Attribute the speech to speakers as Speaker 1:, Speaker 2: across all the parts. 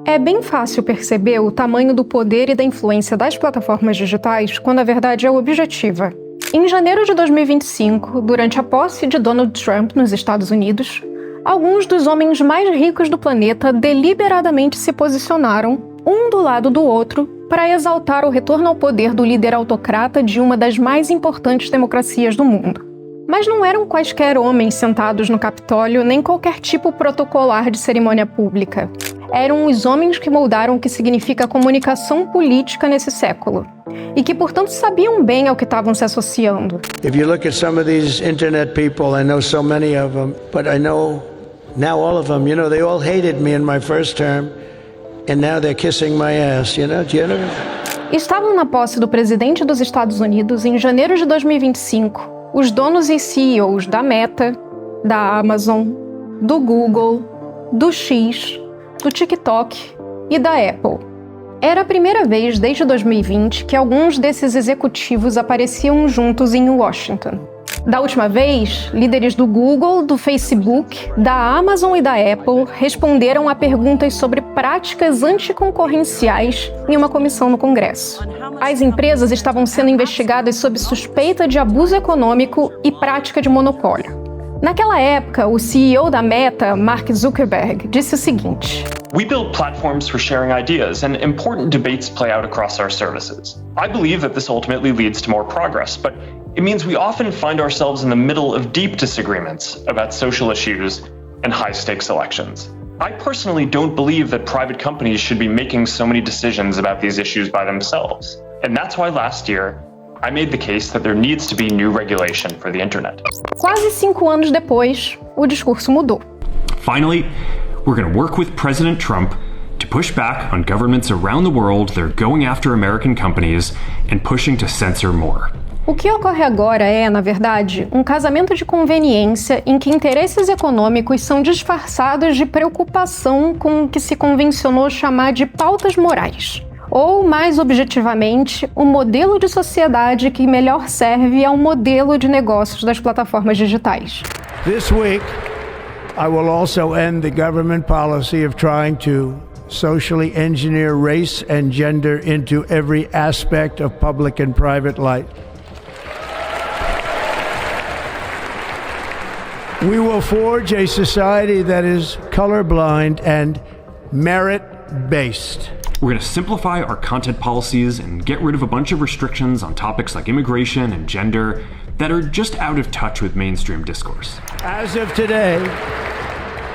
Speaker 1: É bem fácil perceber o tamanho do poder e da influência das plataformas digitais quando a verdade é objetiva. Em janeiro de 2025, durante a posse de Donald Trump nos Estados Unidos, alguns dos homens mais ricos do planeta deliberadamente se posicionaram, um do lado do outro, para exaltar o retorno ao poder do líder autocrata de uma das mais importantes democracias do mundo. Mas não eram quaisquer homens sentados no Capitólio, nem qualquer tipo protocolar de cerimônia pública. Eram os homens que moldaram o que significa comunicação política nesse século, e que, portanto, sabiam bem ao que estavam se associando.
Speaker 2: If you look at some of these internet people, I know so many of them, but I know now all of them, they all hated me in my first term, and now they're kissing my ass, Do you know?
Speaker 1: Estavam na posse do presidente dos Estados Unidos em janeiro de 2025 os donos e CEOs da Meta, da Amazon, do Google, do X, do TikTok e da Apple. Era a primeira vez desde 2020 que alguns desses executivos apareciam juntos em Washington. Da última vez, líderes do Google, do Facebook, da Amazon e da Apple responderam a perguntas sobre práticas anticoncorrenciais em uma comissão no Congresso. As empresas estavam sendo investigadas sob suspeita de abuso econômico e prática de monopólio. Naquela época, o CEO da Meta, Mark Zuckerberg, disse o seguinte:
Speaker 3: We build platforms for sharing ideas, and important debates play out across our services. I believe that this ultimately leads to more progress, but it means we often find ourselves in the middle of deep disagreements about social issues and high-stakes elections. I personally don't believe that private companies should be making so many decisions about these issues by themselves. And that's why last year, I made the case that there needs to be new regulation for the internet.
Speaker 1: Quase 5 anos depois, o discurso mudou.
Speaker 4: Finally, we're going to work with President Trump to push back on governments around the world that are going after American companies and pushing to censor more.
Speaker 1: O que ocorre agora é, na verdade, um casamento de conveniência em que interesses econômicos são disfarçados de preocupação com o que se convencionou chamar de pautas morais. Ou, mais objetivamente, o modelo de sociedade que melhor serve ao modelo de negócios das plataformas digitais.
Speaker 2: This week, I will also end the government policy of trying to socially engineer race and gender into every aspect of public and private life. We will forge a society that is colorblind and merit-based.
Speaker 4: We're going to simplify our content policies and get rid of a bunch of restrictions on topics like immigration and gender that are just out of touch with mainstream discourse.
Speaker 2: As of today,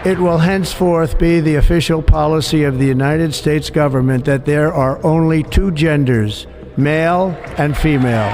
Speaker 2: it will henceforth be the official policy of the United States government that there are only 2 genders, male and female.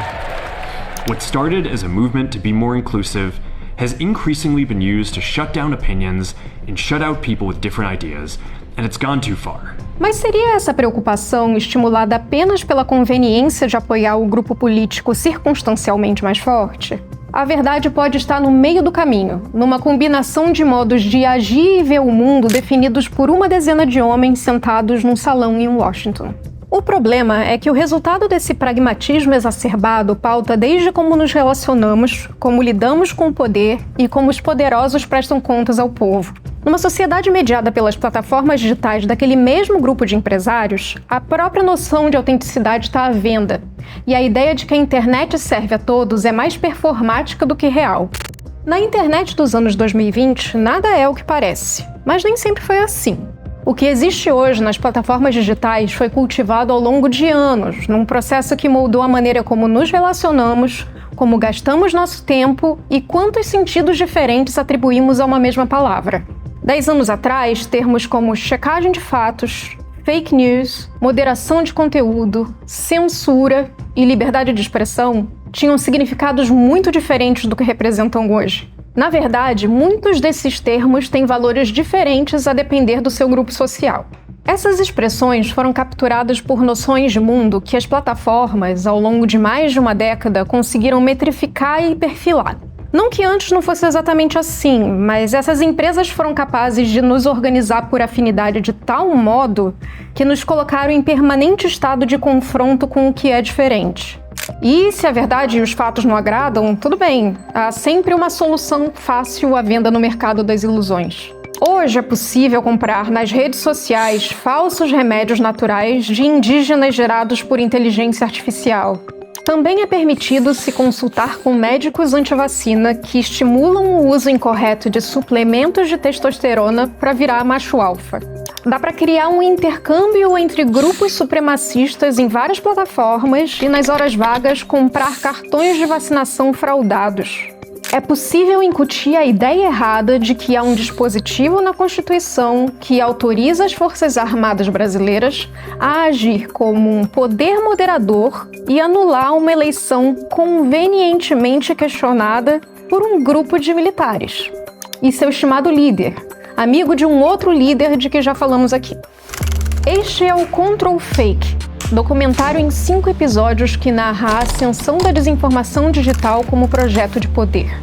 Speaker 4: What started as a movement to be more inclusive has increasingly been used to shut down opinions and shut out people with different ideas, and it's gone too far.
Speaker 1: Mas seria essa preocupação estimulada apenas pela conveniência de apoiar o grupo político circunstancialmente mais forte? A verdade pode estar no meio do caminho, numa combinação de modos de agir e ver o mundo definidos por uma dezena de homens sentados num salão em Washington. O problema é que o resultado desse pragmatismo exacerbado pauta desde como nos relacionamos, como lidamos com o poder e como os poderosos prestam contas ao povo. Numa sociedade mediada pelas plataformas digitais daquele mesmo grupo de empresários, a própria noção de autenticidade está à venda, e a ideia de que a internet serve a todos é mais performática do que real. Na internet dos anos 2020, nada é o que parece, mas nem sempre foi assim. O que existe hoje nas plataformas digitais foi cultivado ao longo de anos, num processo que moldou a maneira como nos relacionamos, como gastamos nosso tempo e quantos sentidos diferentes atribuímos a uma mesma palavra. 10 anos atrás, termos como checagem de fatos, fake news, moderação de conteúdo, censura e liberdade de expressão tinham significados muito diferentes do que representam hoje. Na verdade, muitos desses termos têm valores diferentes a depender do seu grupo social. Essas expressões foram capturadas por noções de mundo que as plataformas, ao longo de mais de uma década, conseguiram metrificar e perfilar. Não que antes não fosse exatamente assim, mas essas empresas foram capazes de nos organizar por afinidade de tal modo que nos colocaram em permanente estado de confronto com o que é diferente. E se a verdade e os fatos não agradam, tudo bem, há sempre uma solução fácil à venda no mercado das ilusões. Hoje é possível comprar nas redes sociais falsos remédios naturais de indígenas gerados por inteligência artificial. Também é permitido se consultar com médicos anti-vacina que estimulam o uso incorreto de suplementos de testosterona para virar macho alfa. Dá para criar um intercâmbio entre grupos supremacistas em várias plataformas e, nas horas vagas, comprar cartões de vacinação fraudados. É possível incutir a ideia errada de que há um dispositivo na Constituição que autoriza as Forças Armadas brasileiras a agir como um poder moderador e anular uma eleição convenientemente questionada por um grupo de militares e seu estimado líder, amigo de um outro líder de que já falamos aqui. Este é o Control Fake, documentário em 5 episódios que narra a ascensão da desinformação digital como projeto de poder.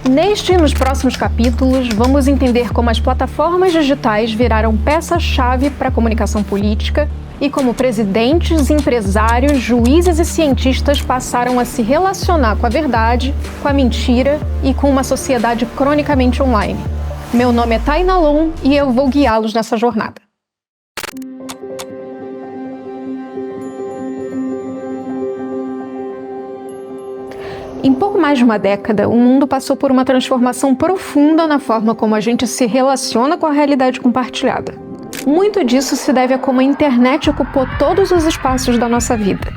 Speaker 1: Neste e nos próximos capítulos, vamos entender como as plataformas digitais viraram peça-chave para a comunicação política e como presidentes, empresários, juízes e cientistas passaram a se relacionar com a verdade, com a mentira e com uma sociedade cronicamente online. Meu nome é Taina Lon e eu vou guiá-los nessa jornada. Em pouco mais de uma década, o mundo passou por uma transformação profunda na forma como a gente se relaciona com a realidade compartilhada. Muito disso se deve a como a internet ocupou todos os espaços da nossa vida.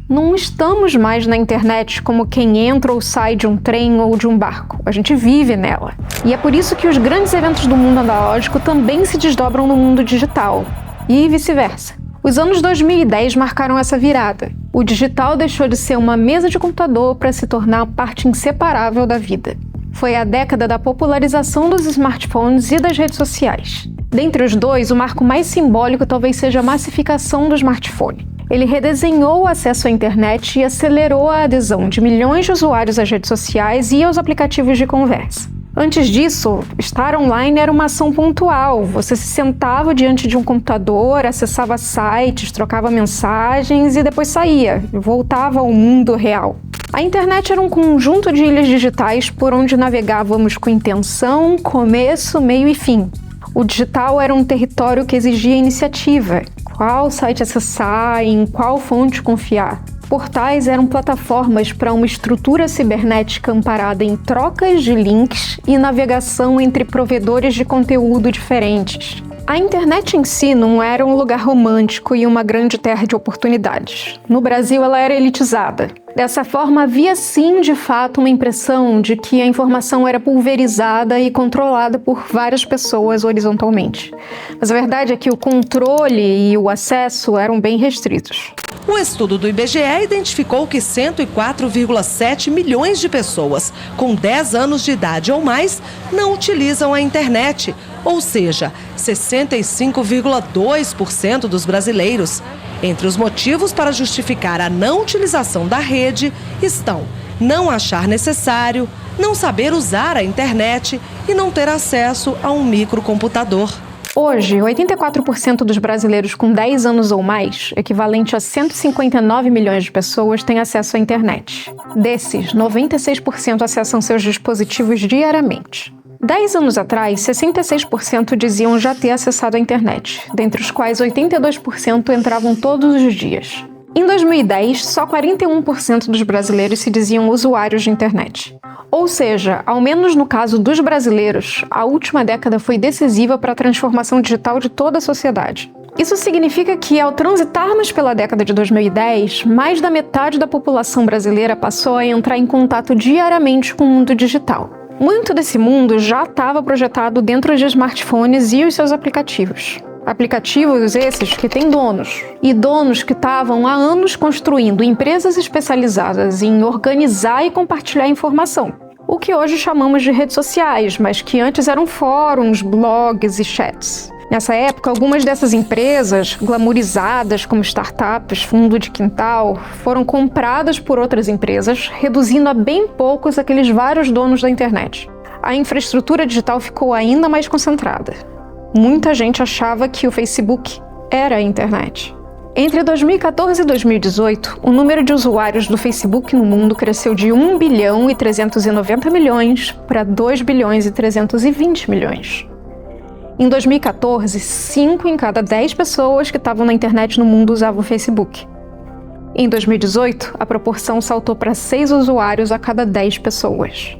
Speaker 1: Não estamos mais na internet como quem entra ou sai de um trem ou de um barco. A gente vive nela. E é por isso que os grandes eventos do mundo analógico também se desdobram no mundo digital. E vice-versa. Os anos 2010 marcaram essa virada. O digital deixou de ser uma mesa de computador para se tornar parte inseparável da vida. Foi a década da popularização dos smartphones e das redes sociais. Dentre os dois, o marco mais simbólico talvez seja a massificação do smartphone. Ele redesenhou o acesso à internet e acelerou a adesão de milhões de usuários às redes sociais e aos aplicativos de conversa. Antes disso, estar online era uma ação pontual. Você se sentava diante de um computador, acessava sites, trocava mensagens e depois saía, voltava ao mundo real. A internet era um conjunto de ilhas digitais por onde navegávamos com intenção, começo, meio e fim. O digital era um território que exigia iniciativa. Qual site acessar e em qual fonte confiar? Portais eram plataformas para uma estrutura cibernética amparada em trocas de links e navegação entre provedores de conteúdo diferentes. A internet em si não era um lugar romântico e uma grande terra de oportunidades. No Brasil, ela era elitizada. Dessa forma, havia sim, de fato, uma impressão de que a informação era pulverizada e controlada por várias pessoas horizontalmente. Mas a verdade é que o controle e o acesso eram bem restritos.
Speaker 5: O estudo do IBGE identificou que 104,7 milhões de pessoas com 10 anos de idade ou mais não utilizam a internet, ou seja, 65,2% dos brasileiros. Entre os motivos para justificar a não utilização da rede estão não achar necessário, não saber usar a internet e não ter acesso a um microcomputador.
Speaker 1: Hoje, 84% dos brasileiros com 10 anos ou mais, equivalente a 159 milhões de pessoas, têm acesso à internet. Desses, 96% acessam seus dispositivos diariamente. 10 anos atrás, 66% diziam já ter acessado a internet, dentre os quais 82% entravam todos os dias. Em 2010, só 41% dos brasileiros se diziam usuários de internet. Ou seja, ao menos no caso dos brasileiros, a última década foi decisiva para a transformação digital de toda a sociedade. Isso significa que, ao transitarmos pela década de 2010, mais da metade da população brasileira passou a entrar em contato diariamente com o mundo digital. Muito desse mundo já estava projetado dentro de smartphones e os seus aplicativos. Aplicativos esses que têm donos, e donos que estavam há anos construindo empresas especializadas em organizar e compartilhar informação, o que hoje chamamos de redes sociais, mas que antes eram fóruns, blogs e chats. Nessa época, algumas dessas empresas, glamourizadas como startups, fundo de quintal, foram compradas por outras empresas, reduzindo a bem poucos aqueles vários donos da internet. A infraestrutura digital ficou ainda mais concentrada. Muita gente achava que o Facebook era a internet. Entre 2014 e 2018, o número de usuários do Facebook no mundo cresceu de 1 bilhão e 390 milhões para 2 bilhões e 320 milhões. Em 2014, 5 em cada 10 pessoas que estavam na internet no mundo usavam o Facebook. Em 2018, a proporção saltou para 6 usuários a cada 10 pessoas.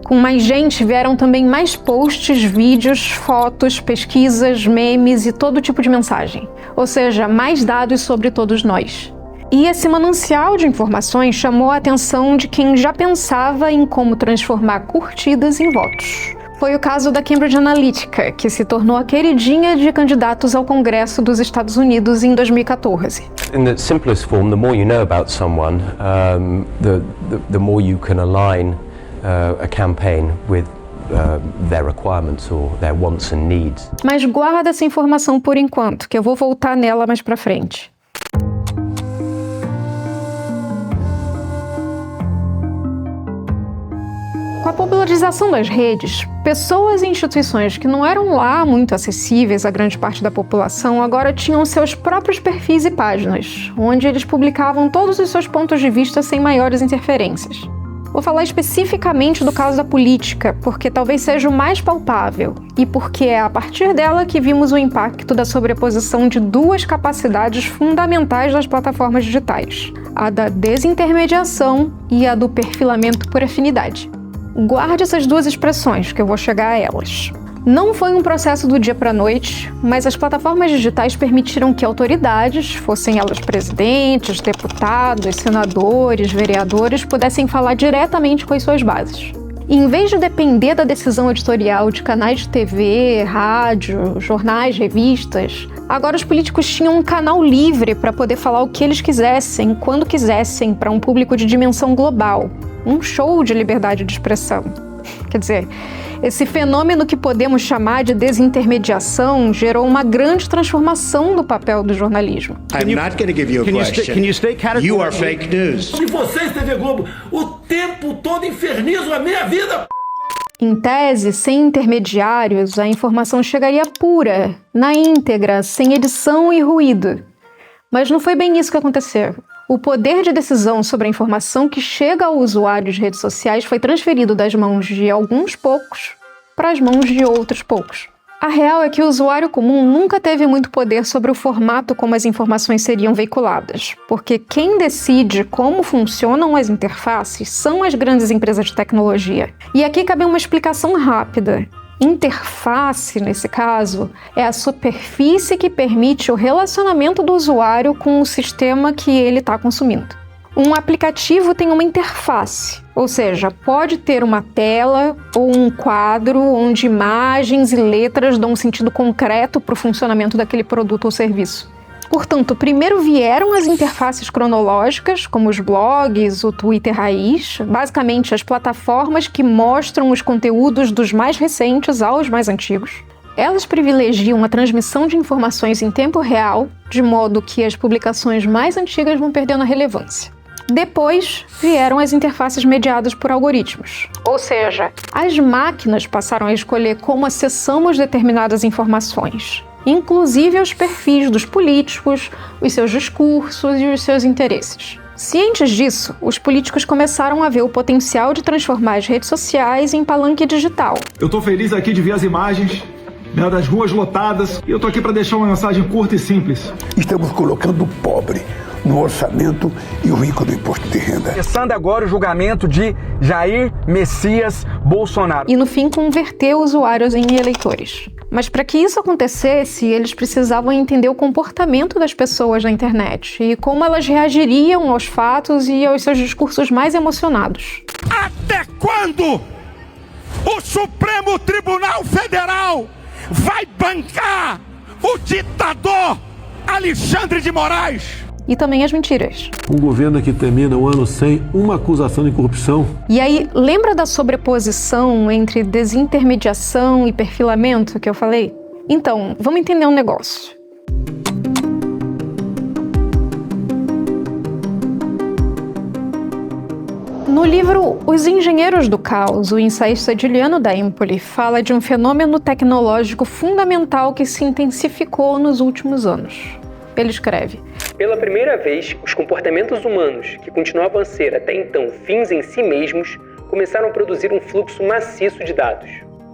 Speaker 1: Com mais gente, vieram também mais posts, vídeos, fotos, pesquisas, memes e todo tipo de mensagem. Ou seja, mais dados sobre todos nós. E esse manancial de informações chamou a atenção de quem já pensava em como transformar curtidas em votos. Foi o caso da Cambridge Analytica, que se tornou a queridinha de candidatos ao Congresso dos Estados Unidos em 2014.
Speaker 6: In the simplest form, the more you know about someone, the more you can align a campaign with their requirements or their wants and needs.
Speaker 1: Mas guarda essa informação por enquanto, que eu vou voltar nela mais pra frente. Com a popularização das redes, pessoas e instituições que não eram lá muito acessíveis à grande parte da população agora tinham seus próprios perfis e páginas, onde eles publicavam todos os seus pontos de vista sem maiores interferências. Vou falar especificamente do caso da política, porque talvez seja o mais palpável e porque é a partir dela que vimos o impacto da sobreposição de duas capacidades fundamentais das plataformas digitais, a da desintermediação e a do perfilamento por afinidade. Guarde essas duas expressões, que eu vou chegar a elas. Não foi um processo do dia para a noite, mas as plataformas digitais permitiram que autoridades, fossem elas presidentes, deputados, senadores, vereadores, pudessem falar diretamente com as suas bases. E em vez de depender da decisão editorial de canais de TV, rádio, jornais, revistas, agora os políticos tinham um canal livre para poder falar o que eles quisessem, quando quisessem, para um público de dimensão global. Um show de liberdade de expressão. Quer dizer, esse fenômeno que podemos chamar de desintermediação gerou uma grande transformação do papel do jornalismo.
Speaker 7: I'm not going to give you a question.
Speaker 2: Can you stay categorical?
Speaker 7: You are fake news.
Speaker 8: E vocês, TV Globo, o tempo todo infernizam a minha vida.
Speaker 1: Em tese, sem intermediários, a informação chegaria pura, na íntegra, sem edição e ruído. Mas não foi bem isso que aconteceu. O poder de decisão sobre a informação que chega ao usuário de redes sociais foi transferido das mãos de alguns poucos para as mãos de outros poucos. A real é que o usuário comum nunca teve muito poder sobre o formato como as informações seriam veiculadas, porque quem decide como funcionam as interfaces são as grandes empresas de tecnologia. E aqui cabe uma explicação rápida. Interface, nesse caso, é a superfície que permite o relacionamento do usuário com o sistema que ele está consumindo. Um aplicativo tem uma interface, ou seja, pode ter uma tela ou um quadro onde imagens e letras dão um sentido concreto para o funcionamento daquele produto ou serviço. Portanto, primeiro vieram as interfaces cronológicas, como os blogs, o Twitter raiz, basicamente as plataformas que mostram os conteúdos dos mais recentes aos mais antigos. Elas privilegiam a transmissão de informações em tempo real, de modo que as publicações mais antigas vão perdendo a relevância. Depois vieram as interfaces mediadas por algoritmos, ou seja, as máquinas passaram a escolher como acessamos determinadas informações, inclusive os perfis dos políticos, os seus discursos e os seus interesses. Cientes disso, os políticos começaram a ver o potencial de transformar as redes sociais em palanque digital.
Speaker 8: Eu tô feliz aqui de ver as imagens, né, das ruas lotadas, e eu tô aqui para deixar uma mensagem curta e simples.
Speaker 9: Estamos colocando o pobre no orçamento e o rico no imposto de renda.
Speaker 10: Começando agora o julgamento de Jair Messias Bolsonaro.
Speaker 1: E no fim converter usuários em eleitores. Mas para que isso acontecesse, eles precisavam entender o comportamento das pessoas na internet e como elas reagiriam aos fatos e aos seus discursos mais emocionados.
Speaker 11: Até quando o Supremo Tribunal Federal vai bancar o ditador Alexandre de Moraes?
Speaker 1: E também as mentiras.
Speaker 12: Um governo que termina o ano sem uma acusação de corrupção.
Speaker 1: E aí, lembra da sobreposição entre desintermediação e perfilamento que eu falei? Então, vamos entender um negócio. No livro Os Engenheiros do Caos, o ensaísta Giuliano da Empoli fala de um fenômeno tecnológico fundamental que se intensificou nos últimos anos. Ele escreve:
Speaker 13: pela primeira vez, os comportamentos humanos, que continuavam a ser até então fins em si mesmos, começaram a produzir um fluxo maciço de dados.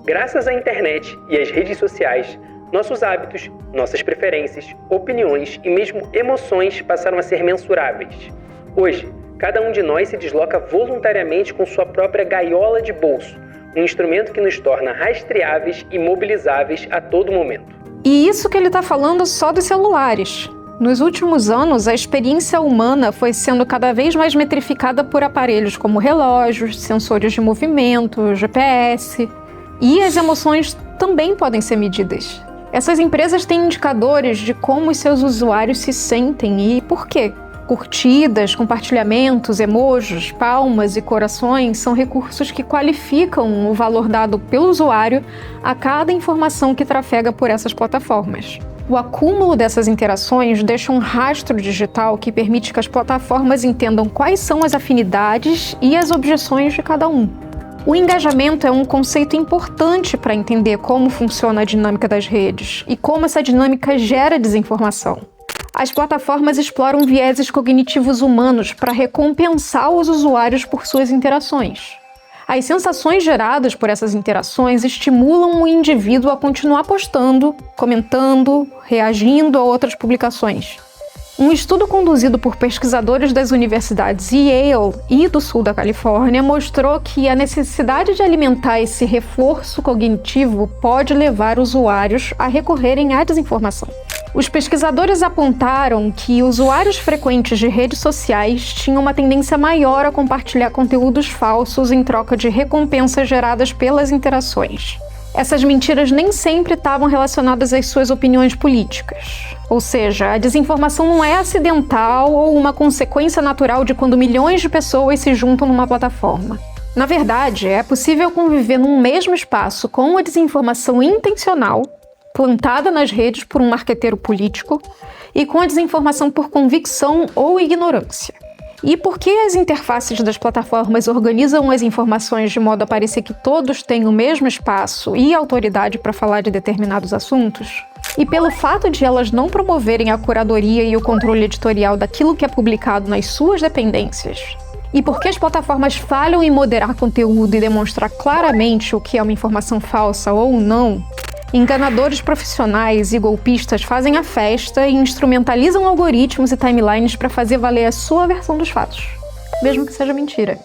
Speaker 13: Graças à internet e às redes sociais, nossos hábitos, nossas preferências, opiniões e mesmo emoções passaram a ser mensuráveis. Hoje, cada um de nós se desloca voluntariamente com sua própria gaiola de bolso, um instrumento que nos torna rastreáveis e mobilizáveis a todo momento.
Speaker 1: E isso que ele está falando só dos celulares. Nos últimos anos, a experiência humana foi sendo cada vez mais metrificada por aparelhos como relógios, sensores de movimento, GPS. E as emoções também podem ser medidas. Essas empresas têm indicadores de como os seus usuários se sentem e por quê. Curtidas, compartilhamentos, emojis, palmas e corações são recursos que qualificam o valor dado pelo usuário a cada informação que trafega por essas plataformas. O acúmulo dessas interações deixa um rastro digital que permite que as plataformas entendam quais são as afinidades e as objeções de cada um. O engajamento é um conceito importante para entender como funciona a dinâmica das redes e como essa dinâmica gera desinformação. As plataformas exploram vieses cognitivos humanos para recompensar os usuários por suas interações. As sensações geradas por essas interações estimulam o indivíduo a continuar postando, comentando, reagindo a outras publicações. Um estudo conduzido por pesquisadores das universidades Yale e do sul da Califórnia mostrou que a necessidade de alimentar esse reforço cognitivo pode levar usuários a recorrerem à desinformação. Os pesquisadores apontaram que usuários frequentes de redes sociais tinham uma tendência maior a compartilhar conteúdos falsos em troca de recompensas geradas pelas interações. Essas mentiras nem sempre estavam relacionadas às suas opiniões políticas. Ou seja, a desinformação não é acidental ou uma consequência natural de quando milhões de pessoas se juntam numa plataforma. Na verdade, é possível conviver num mesmo espaço com a desinformação intencional, plantada nas redes por um marqueteiro político, e com a desinformação por convicção ou ignorância. E por que as interfaces das plataformas organizam as informações de modo a parecer que todos têm o mesmo espaço e autoridade para falar de determinados assuntos? E pelo fato de elas não promoverem a curadoria e o controle editorial daquilo que é publicado nas suas dependências? E por que as plataformas falham em moderar conteúdo e demonstrar claramente o que é uma informação falsa ou não? Enganadores profissionais e golpistas fazem a festa e instrumentalizam algoritmos e timelines para fazer valer a sua versão dos fatos, mesmo que seja mentira.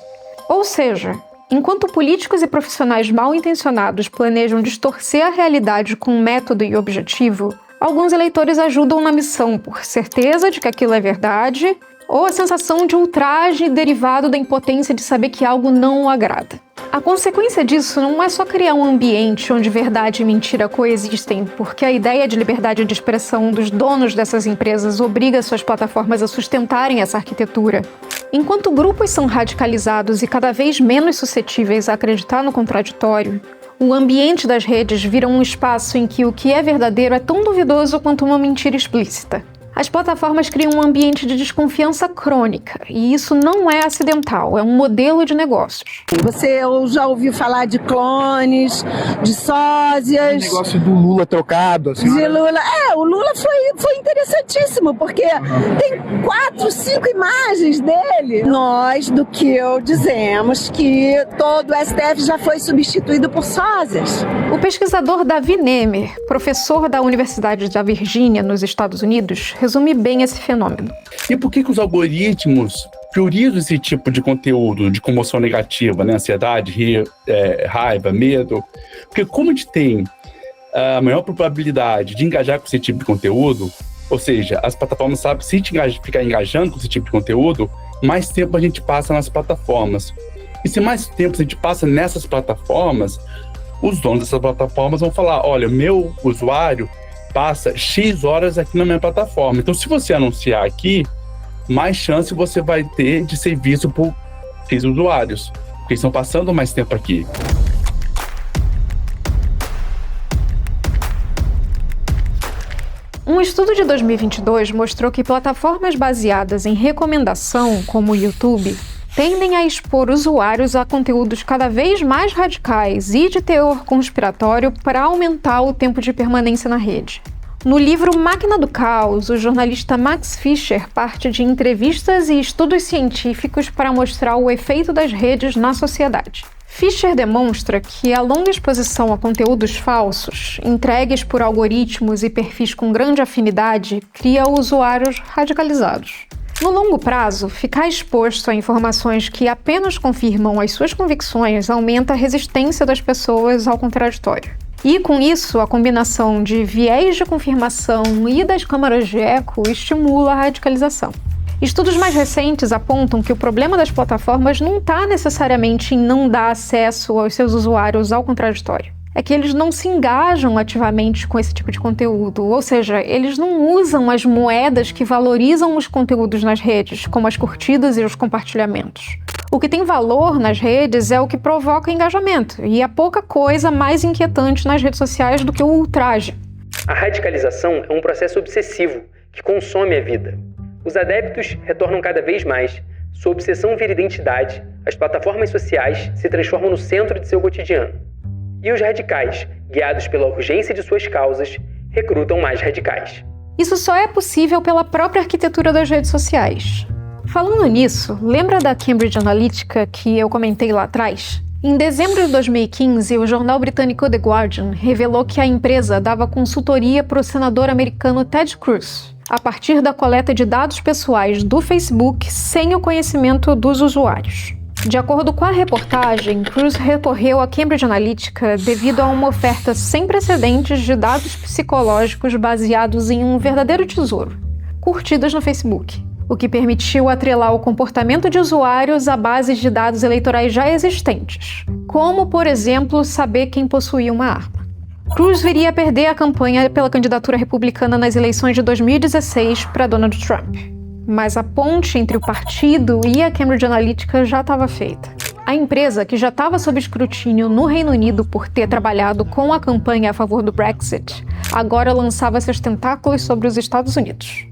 Speaker 1: Ou seja, enquanto políticos e profissionais mal intencionados planejam distorcer a realidade com método e objetivo, alguns eleitores ajudam na missão por certeza de que aquilo é verdade ou a sensação de ultraje derivado da impotência de saber que algo não o agrada. A consequência disso não é só criar um ambiente onde verdade e mentira coexistem, porque a ideia de liberdade de expressão dos donos dessas empresas obriga suas plataformas a sustentarem essa arquitetura. Enquanto grupos são radicalizados e cada vez menos suscetíveis a acreditar no contraditório, o ambiente das redes vira um espaço em que o que é verdadeiro é tão duvidoso quanto uma mentira explícita. As plataformas criam um ambiente de desconfiança crônica, e isso não é acidental, é um modelo de negócios.
Speaker 14: Você já ouviu falar de clones, de sósias?
Speaker 10: O negócio do Lula trocado, assim.
Speaker 14: De Lula. O Lula foi interessantíssimo, porque tem 4, 5 imagens dele. Nós, do que eu dizemos que todo o STF já foi substituído por sósias.
Speaker 1: O pesquisador Davi Nemer, professor da Universidade da Virgínia, nos Estados Unidos, resume bem esse fenômeno.
Speaker 15: E por que os algoritmos priorizam esse tipo de conteúdo de comoção negativa, né? Ansiedade, raiva, medo? Porque como a gente tem a maior probabilidade de engajar com esse tipo de conteúdo, ou seja, as plataformas sabem se ficar engajando com esse tipo de conteúdo, mais tempo a gente passa nas plataformas. E se mais tempo a gente passa nessas plataformas, os donos dessas plataformas vão falar, olha, meu usuário passa X horas aqui na minha plataforma. Então, se você anunciar aqui, mais chance você vai ter de ser visto por X usuários, porque estão passando mais tempo aqui.
Speaker 1: Um estudo de 2022 mostrou que plataformas baseadas em recomendação, como o YouTube, tendem a expor usuários a conteúdos cada vez mais radicais e de teor conspiratório para aumentar o tempo de permanência na rede. No livro Máquina do Caos, o jornalista Max Fischer parte de entrevistas e estudos científicos para mostrar o efeito das redes na sociedade. Fisher demonstra que a longa exposição a conteúdos falsos, entregues por algoritmos e perfis com grande afinidade, cria usuários radicalizados. No longo prazo, ficar exposto a informações que apenas confirmam as suas convicções aumenta a resistência das pessoas ao contraditório. E, com isso, a combinação de viés de confirmação e das câmaras de eco estimula a radicalização. Estudos mais recentes apontam que o problema das plataformas não está necessariamente em não dar acesso aos seus usuários ao contraditório. É que eles não se engajam ativamente com esse tipo de conteúdo, ou seja, eles não usam as moedas que valorizam os conteúdos nas redes, como as curtidas e os compartilhamentos. O que tem valor nas redes é o que provoca engajamento, e há pouca coisa mais inquietante nas redes sociais do que o ultraje.
Speaker 13: A radicalização é um processo obsessivo que consome a vida. Os adeptos retornam cada vez mais. Sua obsessão vira identidade, as plataformas sociais se transformam no centro de seu cotidiano. E os radicais, guiados pela urgência de suas causas, recrutam mais radicais.
Speaker 1: Isso só é possível pela própria arquitetura das redes sociais. Falando nisso, lembra da Cambridge Analytica que eu comentei lá atrás? Em dezembro de 2015, o jornal britânico The Guardian revelou que a empresa dava consultoria para o senador americano Ted Cruz, a partir da coleta de dados pessoais do Facebook sem o conhecimento dos usuários. De acordo com a reportagem, Cruz recorreu à Cambridge Analytica devido a uma oferta sem precedentes de dados psicológicos baseados em um verdadeiro tesouro, curtidas no Facebook, o que permitiu atrelar o comportamento de usuários a bases de dados eleitorais já existentes, como, por exemplo, saber quem possuía uma arma. Cruz viria a perder a campanha pela candidatura republicana nas eleições de 2016 para Donald Trump. Mas a ponte entre o partido e a Cambridge Analytica já estava feita. A empresa, que já estava sob escrutínio no Reino Unido por ter trabalhado com a campanha a favor do Brexit, agora lançava seus tentáculos sobre os Estados Unidos.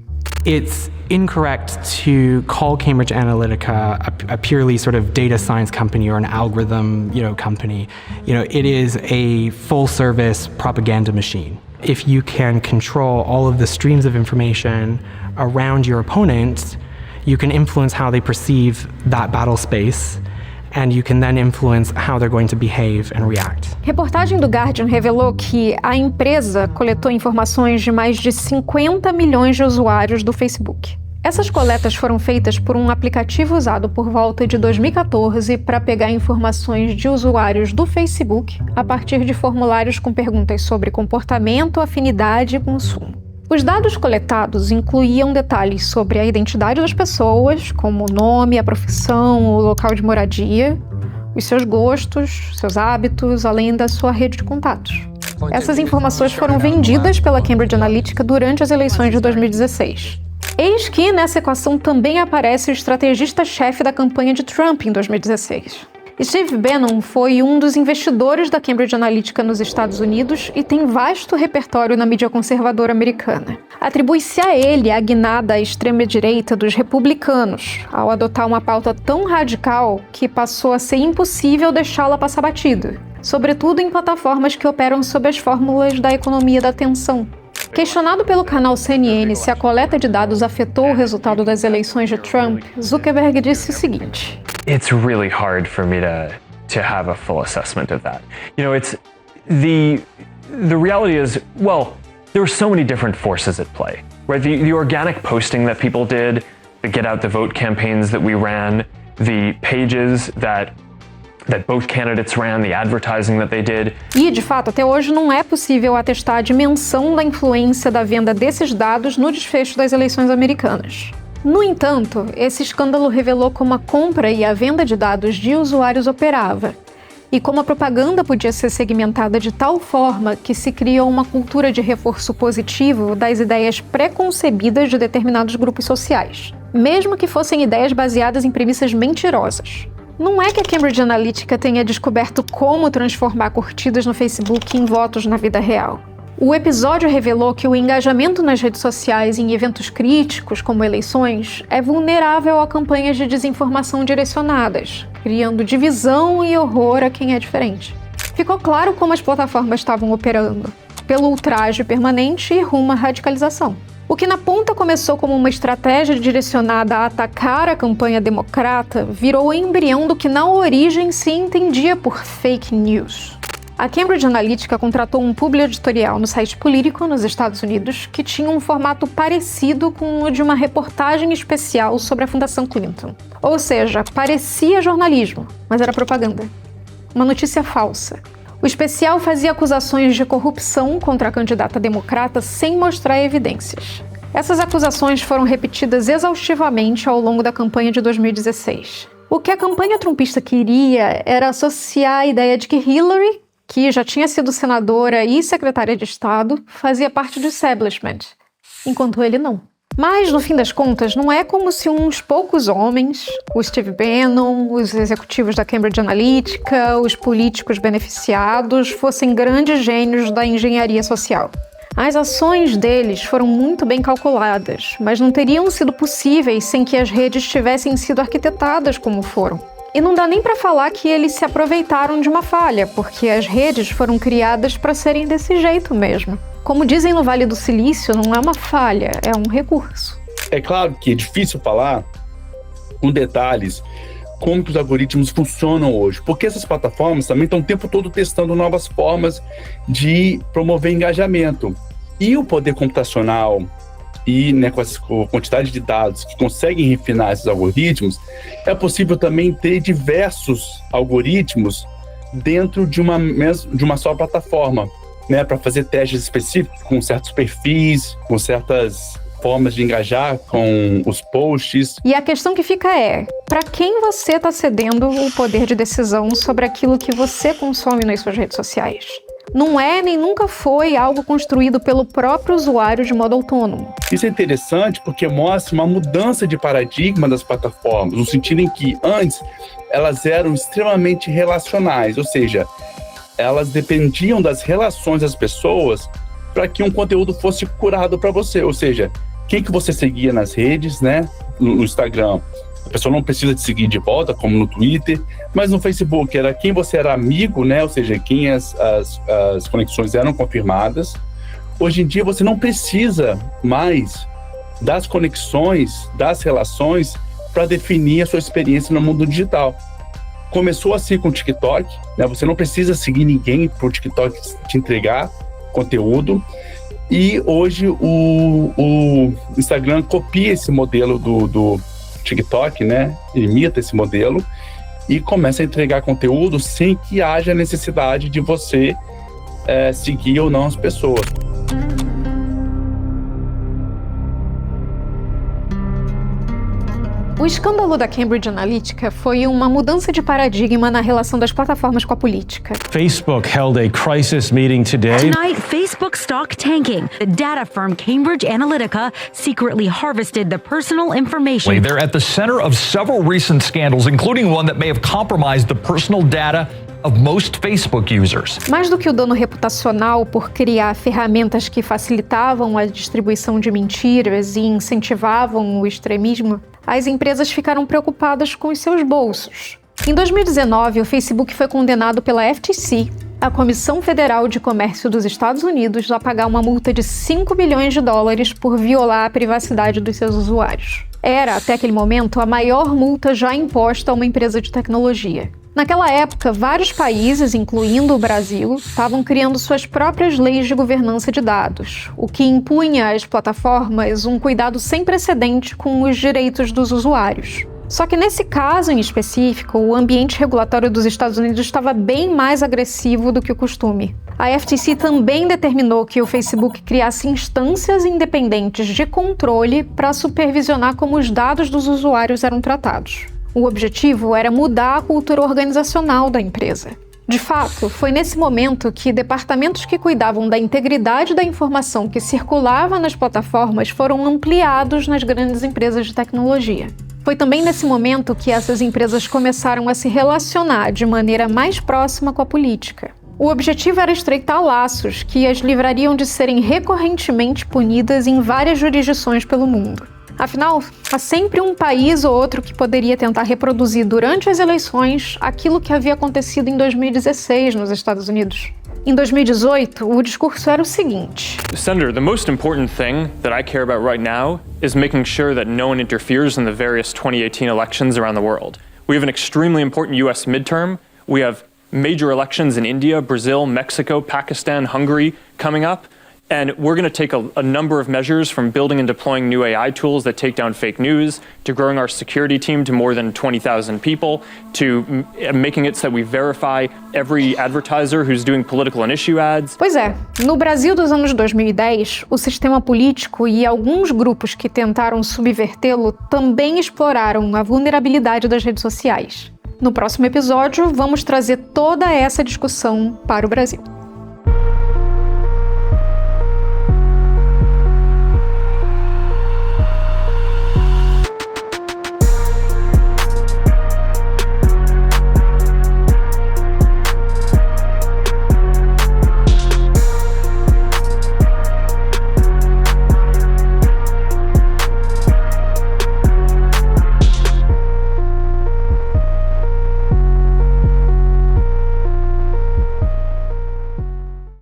Speaker 16: It's incorrect to call Cambridge Analytica a purely sort of data science company or an algorithm, company. It is a full-service propaganda machine. If you can control all of the streams of information around your opponents, you can influence how they perceive that battle space, and you can then influence how they're going to behave and react.
Speaker 1: Reportagem do Guardian revelou que a empresa coletou informações de mais de 50 milhões de usuários do Facebook. Essas coletas foram feitas por um aplicativo usado por volta de 2014 para pegar informações de usuários do Facebook a partir de formulários com perguntas sobre comportamento, afinidade e consumo. Os dados coletados incluíam detalhes sobre a identidade das pessoas, como o nome, a profissão, o local de moradia, os seus gostos, seus hábitos, além da sua rede de contatos. Essas informações foram vendidas pela Cambridge Analytica durante as eleições de 2016. Eis que nessa equação também aparece o estrategista-chefe da campanha de Trump em 2016. Steve Bannon foi um dos investidores da Cambridge Analytica nos Estados Unidos e tem vasto repertório na mídia conservadora americana. Atribui-se a ele a guinada à extrema-direita dos republicanos, ao adotar uma pauta tão radical que passou a ser impossível deixá-la passar batida, sobretudo em plataformas que operam sob as fórmulas da economia da atenção. Questionado pelo canal CNN se a coleta de dados afetou o resultado das eleições de Trump, Zuckerberg disse o seguinte:
Speaker 17: It's really hard for me to have a full assessment of that. It's the reality is, well, there were so many different forces at play, right? The organic posting that people did, the get out the vote campaigns that we ran, the pages that both candidates ran, the advertising that they did.
Speaker 1: E, de fato, até hoje não é possível atestar a dimensão da influência da venda desses dados no desfecho das eleições americanas. No entanto, esse escândalo revelou como a compra e a venda de dados de usuários operava, e como a propaganda podia ser segmentada de tal forma que se criou uma cultura de reforço positivo das ideias pré-concebidas de determinados grupos sociais, mesmo que fossem ideias baseadas em premissas mentirosas. Não é que a Cambridge Analytica tenha descoberto como transformar curtidas no Facebook em votos na vida real. O episódio revelou que o engajamento nas redes sociais em eventos críticos, como eleições, é vulnerável a campanhas de desinformação direcionadas, criando divisão e horror a quem é diferente. Ficou claro como as plataformas estavam operando, pelo ultraje permanente e rumo à radicalização. O que na ponta começou como uma estratégia direcionada a atacar a campanha democrata virou o embrião do que na origem se entendia por fake news. A Cambridge Analytica contratou um publi editorial no site Politico, nos Estados Unidos, que tinha um formato parecido com o de uma reportagem especial sobre a Fundação Clinton. Ou seja, parecia jornalismo, mas era propaganda. Uma notícia falsa. O especial fazia acusações de corrupção contra a candidata democrata sem mostrar evidências. Essas acusações foram repetidas exaustivamente ao longo da campanha de 2016. O que a campanha trumpista queria era associar a ideia de que Hillary, que já tinha sido senadora e secretária de Estado, fazia parte do establishment, enquanto ele não. Mas, no fim das contas, não é como se uns poucos homens, o Steve Bannon, os executivos da Cambridge Analytica, os políticos beneficiados, fossem grandes gênios da engenharia social. As ações deles foram muito bem calculadas, mas não teriam sido possíveis sem que as redes tivessem sido arquitetadas como foram. E não dá nem para falar que eles se aproveitaram de uma falha, porque as redes foram criadas para serem desse jeito mesmo. Como dizem no Vale do Silício, não é uma falha, é um recurso.
Speaker 15: É claro que é difícil falar com detalhes como que os algoritmos funcionam hoje, porque essas plataformas também estão o tempo todo testando novas formas de promover engajamento. E o poder computacional e, né, com a quantidade de dados que conseguem refinar esses algoritmos, é possível também ter diversos algoritmos dentro de uma só plataforma, né, para fazer testes específicos com certos perfis, com certas formas de engajar com os posts.
Speaker 1: E a questão que fica é, para quem você está cedendo o poder de decisão sobre aquilo que você consome nas suas redes sociais? Não é nem nunca foi algo construído pelo próprio usuário de modo autônomo.
Speaker 15: Isso é interessante porque mostra uma mudança de paradigma das plataformas, no sentido em que antes elas eram extremamente relacionais, ou seja, elas dependiam das relações das pessoas para que um conteúdo fosse curado para você, ou seja, quem que você seguia nas redes, né? No Instagram, a pessoa não precisa te seguir de volta, como no Twitter, mas no Facebook era quem você era amigo, né? Ou seja, quem as conexões eram confirmadas. Hoje em dia você não precisa mais das conexões, das relações, para definir a sua experiência no mundo digital. Começou assim com o TikTok, né? Você não precisa seguir ninguém para o TikTok te entregar conteúdo. E hoje o Instagram copia esse modelo do TikTok, né? Imita esse modelo e começa a entregar conteúdo sem que haja necessidade de você seguir ou não as pessoas.
Speaker 1: O escândalo da Cambridge Analytica foi uma mudança de paradigma na relação das plataformas com a política.
Speaker 18: Facebook held a crisis meeting today.
Speaker 19: Tonight, Facebook stock tanking. The data firm Cambridge Analytica secretly harvested the personal information.
Speaker 20: They're at the center of several recent scandals, including one that may have compromised the personal data of most Facebook users.
Speaker 1: Mais do que o dano reputacional por criar ferramentas que facilitavam a distribuição de mentiras e incentivavam o extremismo, as empresas ficaram preocupadas com os seus bolsos. Em 2019, o Facebook foi condenado pela FTC, a Comissão Federal de Comércio dos Estados Unidos, a pagar uma multa de $5 bilhões por violar a privacidade dos seus usuários. Era, até aquele momento, a maior multa já imposta a uma empresa de tecnologia. Naquela época, vários países, incluindo o Brasil, estavam criando suas próprias leis de governança de dados, o que impunha às plataformas um cuidado sem precedente com os direitos dos usuários. Só que nesse caso em específico, o ambiente regulatório dos Estados Unidos estava bem mais agressivo do que o costume. A FTC também determinou que o Facebook criasse instâncias independentes de controle para supervisionar como os dados dos usuários eram tratados. O objetivo era mudar a cultura organizacional da empresa. De fato, foi nesse momento que departamentos que cuidavam da integridade da informação que circulava nas plataformas foram ampliados nas grandes empresas de tecnologia. Foi também nesse momento que essas empresas começaram a se relacionar de maneira mais próxima com a política. O objetivo era estreitar laços que as livrariam de serem recorrentemente punidas em várias jurisdições pelo mundo. Afinal, há sempre um país ou outro que poderia tentar reproduzir durante as eleições aquilo que havia acontecido em 2016 nos Estados Unidos. Em 2018, o discurso era o seguinte:
Speaker 4: Senator, the most important thing that I care about right now is making sure that no one interferes in the various 2018 elections around the world. We have an extremely important US midterm. We have major elections in India, Brazil, Mexico, Pakistan, Hungary coming up. And we're going to take a number of measures, from building and deploying new AI tools that take down fake news, to growing our security team to more than 20,000 people, to making it so that we verify every advertiser who's doing political and issue ads.
Speaker 1: Pois é, no Brasil dos anos 2010, o sistema político e alguns grupos que tentaram subvertê-lo também exploraram a vulnerabilidade das redes sociais. No próximo episódio, vamos trazer toda essa discussão para o Brasil.